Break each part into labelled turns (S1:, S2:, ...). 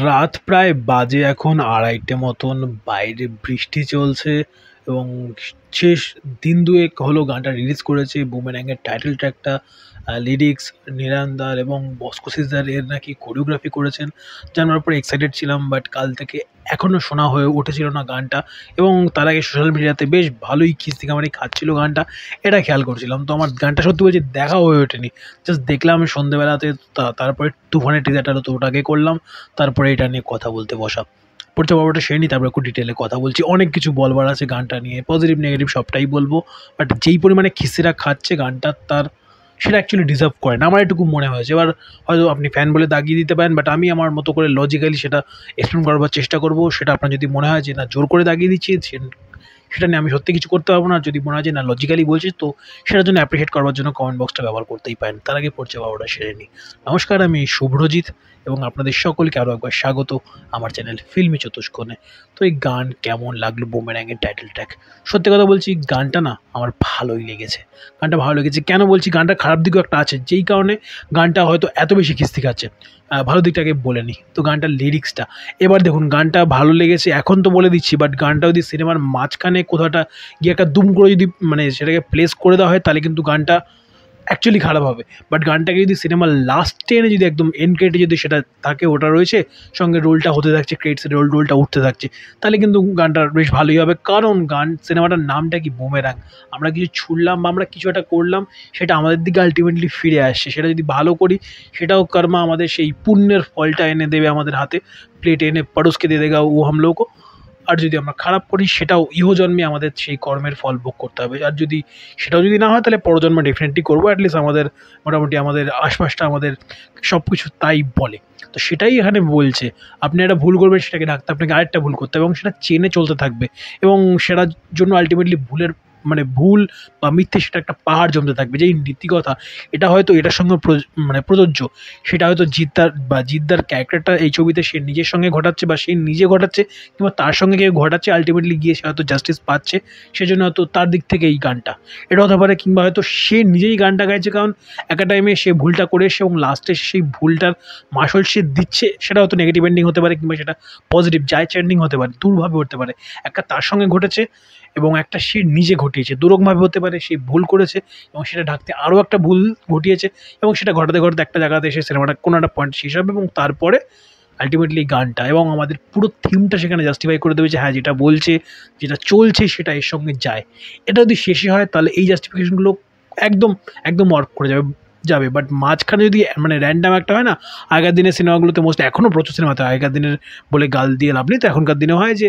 S1: রাত প্রায় বাজে এখন ২:৩০টে মতন। বাইরে বৃষ্টি চলছে এবং শেষ দিন দুয়েক হলো গানটা রিলিজ করেছে। বুমেরাংয়ের টাইটেল ট্র্যাকটা লিরিক্স নিরানদার এবং বস্কো সিজদার এর নাকি কোরিওগ্রাফি করেছেন। জানার পরে এক্সাইটেড ছিলাম, বাট কাল থেকে এখনও শোনা হয়ে উঠেছিল না গানটা। এবং তার আগে সোশ্যাল মিডিয়াতে বেশ ভালোই খিস্তিখামারি খাচ্ছিল গানটা, এটা খেয়াল করছিলাম। তো আমার গানটা সত্যি বলছি দেখা হয়ে ওঠেনি, জাস্ট দেখলাম সন্ধ্যেবেলাতে। তারপরে তুফানের টিজারটা তো ওটাকে করলাম, তারপরে এটা নিয়ে কথা বলতে বসা। পরিচয় পর্বটা সেরে নিই, তারপরে একটু ডিটেলে কথা বলছি। অনেক কিছু বলবার আছে গানটা নিয়ে, পজিটিভ নেগেটিভ সবটাই বলবো। বাট যেই পরিমাণে খিস্তিরা খাচ্ছে গানটা, তার সেটা অ্যাকচুয়ালি ডিজার্ভ করে না, আমার এটুকু মনে হয়েছে। এবার হয়তো আপনি ফ্যান বলে দাগিয়ে দিতে পারেন, বাট আমি আমার মতো করে লজিক্যালি সেটা এক্সপ্লেন করবার চেষ্টা করব। সেটা আপনার যদি মনে হয় যে না জোর করে দাগিয়ে দিচ্ছি, সেটা নিয়ে আমি সত্যি কিছু করতে পারবো না। যদি মনে হয় যে না লজিক্যালি বলছি, তো সেটার জন্য অ্যাপ্রিসিয়েট করবার জন্য কমেন্ট বক্সটা ব্যবহার করতেই পারেন। তার আগে পরিচয় পর্বটা সেরে নিই। নমস্কার, আমি শুভ্রজিৎ এবং আপনাদের সকলকে আরও একবার স্বাগত আমার চ্যানেল ফিল্মি চতুষ্কোণে। তো এই গান কেমন লাগলো বুমেরাংয়ের টাইটেল ট্র্যাক? সত্যি কথা বলছি, গানটা না আমার ভালোই লেগেছে। গানটা ভালো লেগেছে কেন বলছি, গানটা খারাপ দিকও একটা আছে, যেই কারণে গানটা হয়তো এত বেশি খিস্তি খাচ্ছে। ভালো দিকটাকে বলে নিই, তো গানটার লিরিক্সটা এবার দেখুন। গানটা ভালো লেগেছে এখন তো বলে দিচ্ছি, বাট গানটা যদি সিনেমার মাঝখানে কোথাটা গিয়ে একটা দুম করে যদি সেটাকে প্লেস করে দেওয়া হয়, তাহলে কিন্তু গানটা অ্যাকচুয়ালি খারাপ হবে। বাট গানটাকে যদি সিনেমার লাস্টে এনে যদি একদম এন্ড ক্রেডিটে যদি সেটা থাকে, ওটা রয়েছে সঙ্গে রোলটা হতে থাকছে, ক্রেডিটসের রোলটা উঠতে থাকছে, তাহলে কিন্তু গানটা বেশ ভালোই হবে। কারণ সিনেমাটার নামটা কি, বুমেরাং। আমরা কিছু ছুড়লাম বা আমরা কিছু একটা করলাম, সেটা আমাদের দিকে আলটিমেটলি ফিরে আসছে। সেটা যদি ভালো করি, সেটাও কর্মা আমাদের সেই পুণ্যের ফলটা এনে দেবে আমাদের হাতে, প্লেটে এনে পরোসকে দিয়ে দেগা ও হাম লোগো। আর যদি আমরা খারাপ করি, সেটাও ইহজন্মে আমাদের সেই কর্মের ফল ভোগ করতে হবে। আর যদি সেটাও যদি না হয়, তাহলে পরজন্মে ডেফিনেটলি করবো। অ্যাটলিস্ট আমাদের মোটামুটি আমাদের আশপাশটা আমাদের সব কিছু তাই বলে। তো সেটাই এখানে বলছে, আপনি একটা ভুল করবেন, সেটাকে ঢাকতে আপনাকে আরেকটা ভুল করতে হবে এবং সেটা চেনে চলতে থাকবে। এবং সেটার জন্য আলটিমেটলি ভুল বা মিথ্যে, সেটা একটা পাহাড় জমতে থাকবে। যেই নীতিকথা, এটা হয়তো এটার সঙ্গে প্রযোজ্য। সেটা হয়তো জিদ্দার ক্যারেক্টারটা এই ছবিতে সে নিজের সঙ্গে ঘটাচ্ছে, বা সে নিজে ঘটাচ্ছে, কিংবা তার সঙ্গে কেউ ঘটাচ্ছে। আলটিমেটলি গিয়ে সে হয়তো জাস্টিস পাচ্ছে, সেজন্য হয়তো তার দিক থেকে এই গানটা এটা হতে পারে। কিংবা হয়তো সে নিজেই গানটা গাইছে, কারণ একটা টাইমে সে ভুলটা করে এসে এবং লাস্টে সেই ভুলটার মাসল সে দিচ্ছে। সেটা হয়তো নেগেটিভ এন্ডিং হতে পারে, কিংবা সেটা পজিটিভ জায়চ এন্ডিং হতে পারে, দুভাবে হতে পারে। একটা তার সঙ্গে ঘটেছে এবং একটা সে নিজে ঘটিয়েছে, দুরকমভাবে হতে পারে। সে ভুল করেছে এবং সেটা ঢাকতে আরও একটা ভুল ঘটিয়েছে, এবং সেটা ঘটাতে ঘটাতে একটা জায়গাতে এসে সিনেমাটা কোনো একটা পয়েন্ট শেষ হবে, এবং তারপরে আলটিমেটলি গানটা এবং আমাদের পুরো থিমটা সেখানে জাস্টিফাই করে দেবে যে হ্যাঁ, যেটা বলছে, যেটা চলছে, সেটা এর সঙ্গে যায়। এটা যদি শেষে হয়, তাহলে এই জাস্টিফিকেশনগুলো একদম একদম ওয়ার্ক করে যাবে। বাট মাঝখানে যদি র্যান্ডাম একটা হয় না, আগের দিনের সিনেমাগুলোতে মোস্ট এখনও প্রচুর সিনেমাতে আগেকার দিনের বলে গাল দিয়ে লাভ নেই। তো এখনকার দিনে হয় যে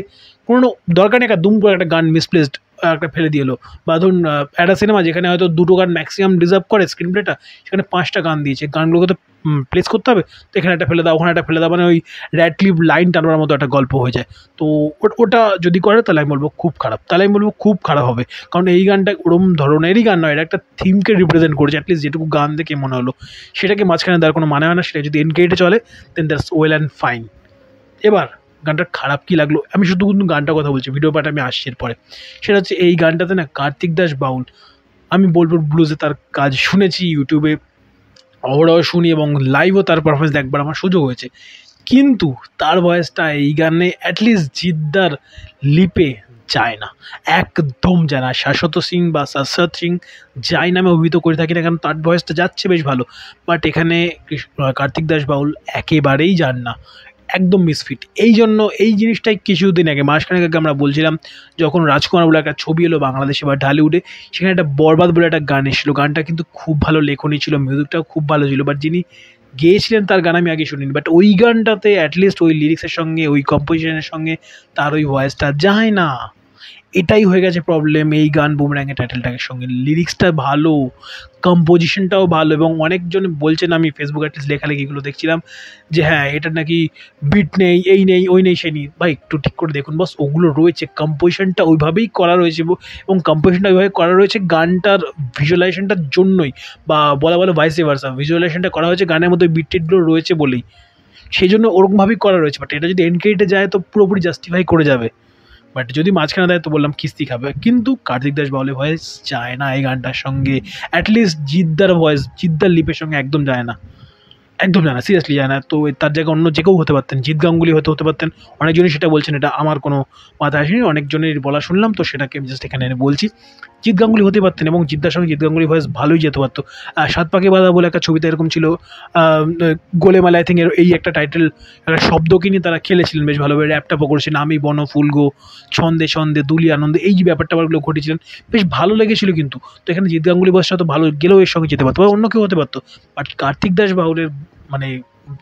S1: কোনো দরকার নেই, একটা দুম করে একটা গান মিসপ্লেসড একটা ফেলে দিয়ে এলো। বা ধরুন একটা সিনেমা যেখানে হয়তো 2টো গান ম্যাক্সিমাম ডিজার্ভ করে স্ক্রিন প্লেটা, সেখানে 5টা গান দিয়েছে, গানগুলোকে তো প্লেস করতে হবে। তো এখানে একটা ফেলে দাও, ওখানে একটা ফেলে দাও, ওই র্যাড ক্লিপ লাইন টানবার মতো একটা গল্প হয়ে যায়। তো ওটা যদি করে, তাহলে আমি বলবো খুব খারাপ, তাহলে আমি বলবো খুব খারাপ হবে। কারণ এই গানটা ওরম ধরনেরই গান নয়, এটা একটা থিমকে রিপ্রেজেন্ট করেছে। অ্যাটলিস্ট যেটুকু গান দেখে মনে হলো, সেটাকে মাঝখানে দেওয়ার কোনো মানে হয় না। সেটা যদি এন্ড ক্রেডিটে চলে, দেন দ্যাটস ওয়েল অ্যান্ড ফাইন। এবার গানটার খারাপ কী লাগলো, আমি শুধু কিন্তু গানটার কথা বলছি, ভিডিও পার্টে আমি আসছি এরপরে। সেটা হচ্ছে এই গানটাতে না কার্তিক দাস বাউল, আমি বোলপুর ব্লুজে তার কাজ শুনেছি, ইউটিউবে অহরহ শুনি এবং লাইভও তার পারফরমেন্স দেখবার আমার সুযোগ হয়েছে। কিন্তু তার ভয়েসটা এই গানে অ্যাটলিস্ট জিদ্দার লিপে যায় না, একদম যায় না। শাশ্বত সিং বা শাশ্বত সিং যাই নামে অভিহিত করে থাকি না কেন, তার ভয়েসটা যাচ্ছে বেশ ভালো। বাট এখানে কার্তিক দাস বাউল একেবারেই যান না, একদম মিসফিট। এই জন্য এই জিনিসটাই কিছুদিন আগে, মাসখানেক আগে আমরা বলছিলাম, যখন রাজকুমার বলে একটা ছবি এলো বাংলাদেশে বা ঢালিউডে, সেখানে একটা বরবাদ বলে একটা গান এসেছিলো। গানটা কিন্তু খুব ভালো লেখনী ছিল, মিউজিকটাও খুব ভালো ছিল, বাট যিনি গেয়েছিলেন তার গান আমি আগে শুনিনি। বাট ওই গানটাতে অ্যাটলিস্ট ওই লিরিক্সের সঙ্গে, ওই কম্পোজিশনের সঙ্গে তার ওই ভয়েসটা যায় না। এটাই হয়ে গেছে প্রবলেম এই গান বুমেরাংয়ের টাইটেল ট্র্যাকের সঙ্গে। লিরিক্সটা ভালো, কম্পোজিশনটাও ভালো, এবং অনেকজন বলছেন, আমি ফেসবুক অ্যাটলিস্ট লেখালেখিগুলো দেখছিলাম যে হ্যাঁ, এটা নাকি বিট নেই, এই নেই, ওই নেই, সেই নেই। ভাই একটু ঠিক করে দেখুন বস, ওগুলো রয়েছে, কম্পোজিশনটা ওইভাবেই করা রয়েছে, এবং কম্পোজিশনটা ওইভাবে করা রয়েছে গানটার ভিজুয়ালাইজেশনটার জন্যই, বা বলা বলো ভাইসে ভার্সা, ভিজুয়ালাইজেশনটা করা হয়েছে গানের মধ্যে বিট টিটগুলো রয়েছে বলেই, সেই জন্য ওরকমভাবেই করা রয়েছে। বাট এটা যদি এন্ড ক্রেডিটে যায়, তো পুরোপুরি জাস্টিফাই করে যাবে। বাট যদি মাঝখানে দেয়, তো বললাম কিস্তি খাবে। কিন্তু কার্তিক দাস বাউলের ভয়েস যায় না এই গানটার সঙ্গে, অ্যাটলিস্ট জিদ্দার ভয়েস, জিদ্দার লিপের সঙ্গে একদম যায় না। একদম জানা, সিরিয়াসলি জানা। তো তার জায়গায় অন্য যে কেউ হতে পারতেন। জিৎ গাঙ্গুলি হয়তো হতে পারতেন। অনেকজনই সেটা বলছেন, এটা আমার কোনো মাথায় আসেনি। অনেকজনের বলা শুনলাম, তো সেটাকে আমি জাস্ট এখানে এনে বলছি। জিৎ গাঙ্গুলি হতে পারতেন এবং জিদ্দার সঙ্গে জিৎ গাঙ্গুলির ভয়েস ভালোই যেতে পারত। সাত পাকে বাঁধা বলে একটা ছবিতে এরকম ছিল, আ গোলেমাল আই থিংক এই একটা টাইটেল, একটা শব্দকে নিয়ে তারা খেলেছিলেন বেশ ভালোভাবে, র‍্যাপটা করেছিলেন। আমি বনফুল গো, ছন্দে ছন্দে দুলি আনন্দে, এই যে ব্যাপারগুলো ঘটিয়েছিলেন, বেশ ভালো লেগেছিল কিন্তু। তো এখানে জিৎ গাঙ্গুলি ভয়েসটা তো ভালো গেলেও এর সঙ্গে যেতে পারত বা অন্য কেউ হতে পারত। বাট কার্তিক দাস বাউলের মানে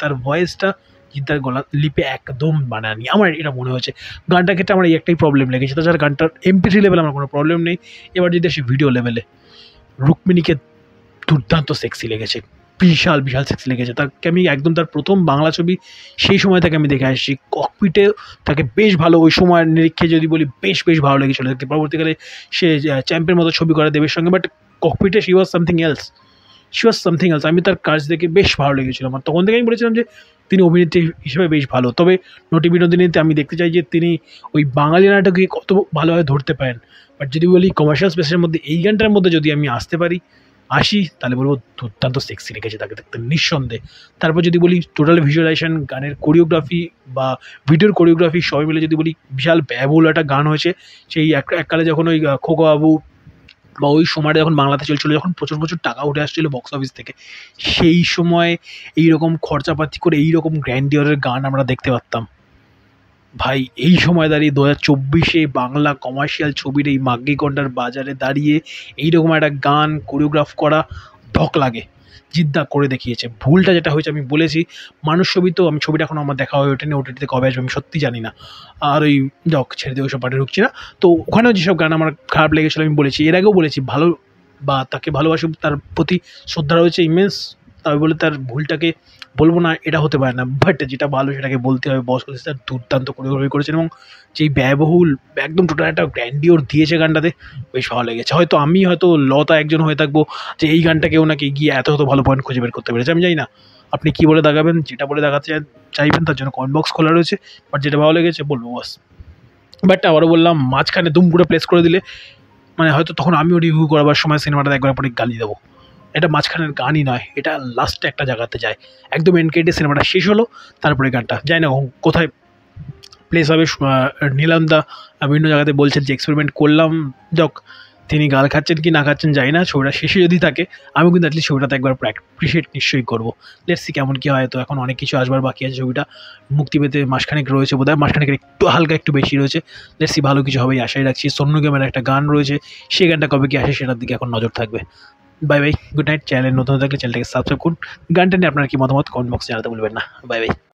S1: তার ভয়েসটা জিদ্দার গলা লিপে একদম মানায়নি। আমার এটা মনে হয়েছে। গানটার ক্ষেত্রে আমার এই একটাই প্রবলেম লেগেছে। তাছাড়া গানটার MP3 লেভেলে আমার কোনো প্রবলেম নেই। এবার যদি আসি ভিডিও লেভেলে, রুক্মিণীকে দুর্দান্ত সেক্সি লেগেছে। বিশাল, বিশাল সেক্সি লেগেছে। তাকে আমি একদম তার ১ম বাংলা ছবি, সেই সময় থেকে আমি দেখে আসছি। ককপিটে তাকে বেশ ভালো, ওই সময়ের নিরীক্ষে যদি বলি, বেশ, বেশ ভালো লেগেছিল দেখতে। পরবর্তীকালে সে চ্যাম্পের মতো ছবি করে দেবের সঙ্গে, বাট ককপিটে she was something else. She was something else. আমি তার কাজ দেখে বেশ ভালো লেগেছিল আমার। তখন থেকে আমি বলেছিলাম যে তিনি অভিনেত্রী হিসেবে বেশ ভালো। তবে নটি বিনোদিনীতে আমি দেখতে চাই যে তিনি ওই বাঙালি নাটকে কত ভালোভাবে ধরতে পারেন। বাট যদি বলি কমার্শিয়াল স্পেসের মধ্যে এই গানটার মধ্যে যদি আমি আসি, তাহলে বলব দুর্দান্ত সেক্সি লেগেছে তাকে দেখতে, নিঃসন্দেহে। তারপর যদি বলি টোটাল ভিজুয়ালাইজেশন, গানের কোরিওগ্রাফি বা ভিডিওর কোরিওগ্রাফি সবাই মিলে যদি বলি, বিশাল ব্যয়বহুল একটা গান হয়েছে। সেই এককালে যখন ওই খোকা বাবু বা ওই সময়টা যখন বাংলাতে চলছিল, যখন প্রচুর, প্রচুর টাকা উঠে আসছিল বক্স অফিস থেকে, সেই সময় এইরকম খরচাপাতি করে এইরকম গ্র্যান্ডিয়রের গান আমরা দেখতে পারতাম। ভাই এই সময় দাঁড়িয়ে ২০২৪-এ বাংলা কমার্শিয়াল ছবির এই মাগ্গি কন্ডার বাজারে দাঁড়িয়ে এইরকম একটা গান কোরিওগ্রাফ করা ধক লাগে। জিদ্দা করে দেখিয়েছে। ভুলটা যেটা হয়েছে আমি বলেছি, মানুষ ছবি তো, আমি ছবিটা এখনও আমার দেখা হয়ে ওঠেনি। OTT-তে কবে আসবে আমি সত্যিই জানি না। আর ওই ছেড়ে দিয়ে ওইসব পার্টে ঢুকছি না। তো ওখানেও যেসব গান আমার খারাপ লেগেছিলো আমি বলেছি, এর আগেও বলেছি, ভালো বা তাকে ভালোবাসি, তার প্রতি শ্রদ্ধা রয়েছে ইমেন্স। তবে বলে তার ভুলটাকে বলবো না, এটা হতে পারে না। বাট যেটা ভালো সেটাকে বলতে হবে। বস অফিস তার দুর্দান্ত কোরিওগ্রাফি করেছেন এবং যেই ব্যয়বহুল একদম টোটাল একটা গ্র্যান্ডিওর দিয়েছে গানটাতে, বেশ ভালো লেগেছে। হয়তো লতা একজন হয়ে থাকবো যে এই গানটাকেও নাকি গিয়ে এত ভালো পয়েন্ট খুঁজে বের করতে পেরেছে। আমি জানি না আপনি কী বলে দেখাবেন, যেটা বলে দেখাতে চাইবেন তার জন্য কমেন্ট বক্স খোলা রয়েছে। বাট যেটা ভালো লেগেছে বলবো বাস। বাট আবারও বললাম, মাঝখানে দুম করে প্লেস করে দিলে মানে হয়তো তখন আমিও রিভিউ করাবার সময় সিনেমাটা একবার পরে গালি দেবো। এটা মাঝখানের গানই নয়, এটা লাস্টে একটা জায়গাতে যায়। একদম এন্ড ক্রেডিটে সিনেমাটা শেষ হলো, তারপরে গানটা জানি না কোথায় প্লেস হবে। নিলাম দা বিভিন্ন জায়গাতে বলছেন যে এক্সপেরিমেন্ট করলাম। যাক, তিনি গাল খাচ্ছেন কি না খাচ্ছেন জানি না। ছবিটা শেষে যদি থাকে, আমি কিন্তু অ্যাটলিস্ট ছবিটাতে একবার অ্যাপ্রিসিয়েট নিশ্চয়ই করবো। লেটস সি কেমন কী হয়। তো এখন অনেক কিছু আসবার বাকি আছে। ছবিটা মুক্তি পেতে মাসখানেক রয়েছে বোধহয়, মাসখানেকের একটু হালকা একটু বেশি রয়েছে। লেটস সি, ভালো কিছু হবেই আশাই রাখছি। সোনু নিগমের একটা গান রয়েছে, সেই গানটা কবে কি আসে সেটার দিকে এখন নজর থাকবে। Bye bye, good night. Channel নতুন থাকলে চ্যানেলটাকে সাবস্ক্রাইব করুন। গানটা নিয়ে আপনার কি মতামত কমেন্ট বক্সে জানাতে ভুলবেন না। Bye bye.